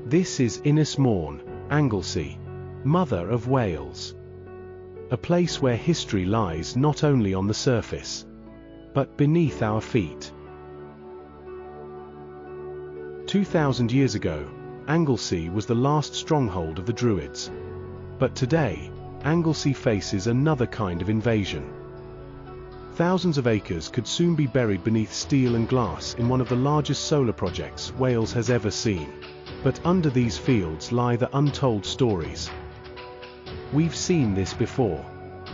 This is Alaw Môn, Anglesey, mother of Wales. A place where history lies not only on the surface, but beneath our feet. 2,000 years ago, Anglesey was the last stronghold of the Druids. But today, Anglesey faces another kind of invasion. Thousands of acres could soon be buried beneath steel and glass in one of the largest solar projects Wales has ever seen. But under these fields lie the untold stories. We've seen this before.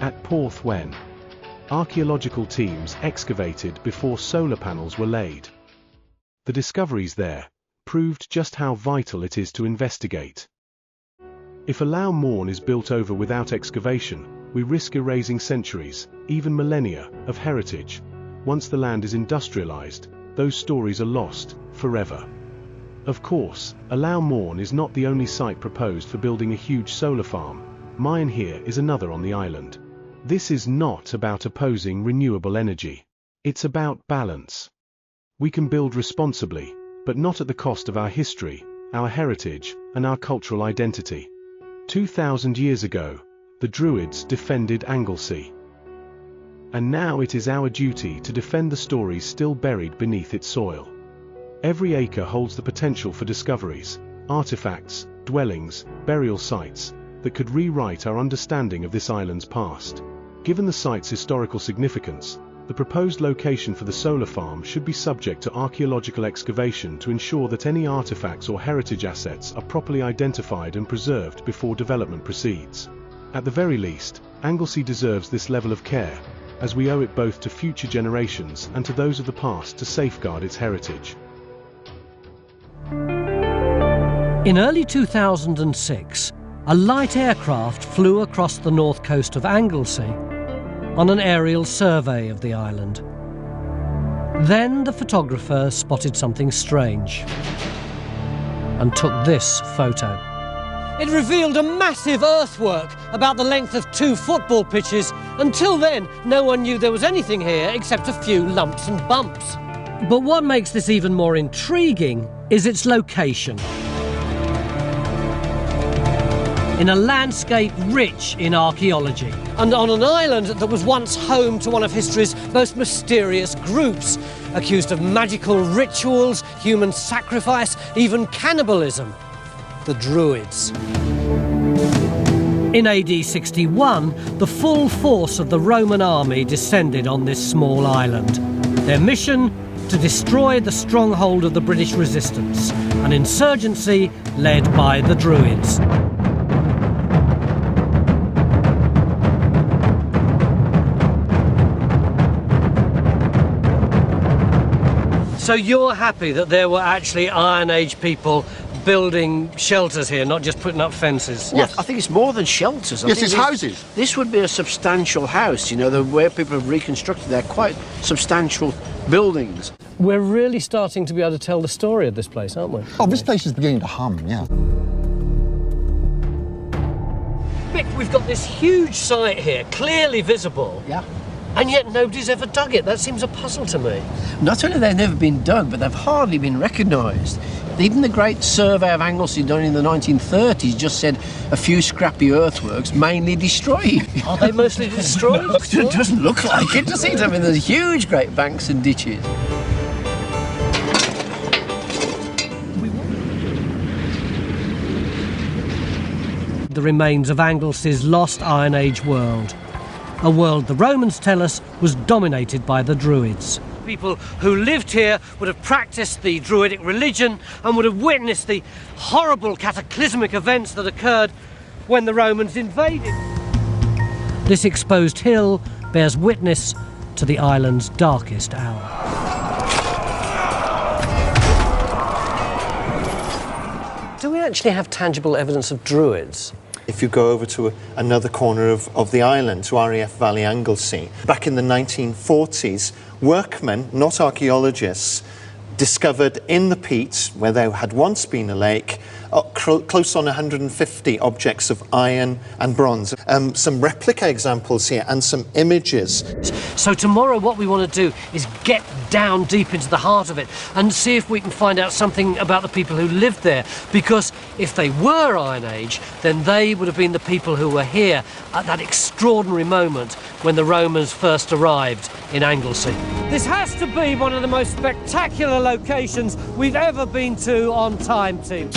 At Porth when archaeological teams excavated before solar panels were laid. The discoveries there proved just how vital it is to investigate. If Alaw Môn is built over without excavation, we risk erasing centuries, even millennia, of heritage. Once the land is industrialized, those stories are lost forever. Of course, Alaw Môn is not the only site proposed for building a huge solar farm. Maen Hir is another on the island. This is not about opposing renewable energy. It's about balance. We can build responsibly, but not at the cost of our history, our heritage, and our cultural identity. 2,000 years ago, the Druids defended Anglesey. And now it is our duty to defend the stories still buried beneath its soil. Every acre holds the potential for discoveries, artifacts, dwellings, burial sites, that could rewrite our understanding of this island's past. Given the site's historical significance, the proposed location for the solar farm should be subject to archaeological excavation to ensure that any artifacts or heritage assets are properly identified and preserved before development proceeds. At the very least, Anglesey deserves this level of care, as we owe it both to future generations and to those of the past to safeguard its heritage. In early 2006, a light aircraft flew across the north coast of Anglesey on an aerial survey of the island. Then the photographer spotted something strange and took this photo. It revealed a massive earthwork about the length of 2 football pitches. Until then, no one knew there was anything here except a few lumps and bumps. But what makes this even more intriguing is its location. In a landscape rich in archaeology, and on an island that was once home to one of history's most mysterious groups, accused of magical rituals, human sacrifice, even cannibalism, the Druids. In AD 61, the full force of the Roman army descended on this small island. Their mission? To destroy the stronghold of the British resistance, an insurgency led by the Druids. So you're happy that there were actually Iron Age people building shelters here, not just putting up fences? Well, yes. I think it's more than shelters. Yes, it's houses. This would be a substantial house, you know, the way people have reconstructed, they're quite substantial buildings. We're really starting to be able to tell the story of this place, aren't we? Oh, this place is beginning to hum, yeah. Mick, we've got this huge site here, clearly visible. Yeah. And yet nobody's ever dug it. That seems a puzzle to me. Not only have they never been dug, but they've hardly been recognised. Even the great survey of Anglesey done in the 1930s just said a few scrappy earthworks, mainly destroyed. Are they mostly destroyed? It doesn't look like it, does it? I mean, there's huge great banks and ditches. The remains of Anglesey's lost Iron Age world. A world the Romans tell us was dominated by the Druids. People who lived here would have practiced the Druidic religion and would have witnessed the horrible cataclysmic events that occurred when the Romans invaded. This exposed hill bears witness to the island's darkest hour. Do we actually have tangible evidence of Druids? If you go over to another corner of the island, to RAF Valley Anglesey, back in the 1940s, workmen, not archaeologists, discovered in the peat, where there had once been a lake, close on 150 objects of iron and bronze. Some replica examples here and some images. So tomorrow what we want to do is get down deep into the heart of it and see if we can find out something about the people who lived there, because if they were Iron Age, then they would have been the people who were here at that extraordinary moment when the Romans first arrived in Anglesey. This has to be one of the most spectacular locations we've ever been to on Time Team.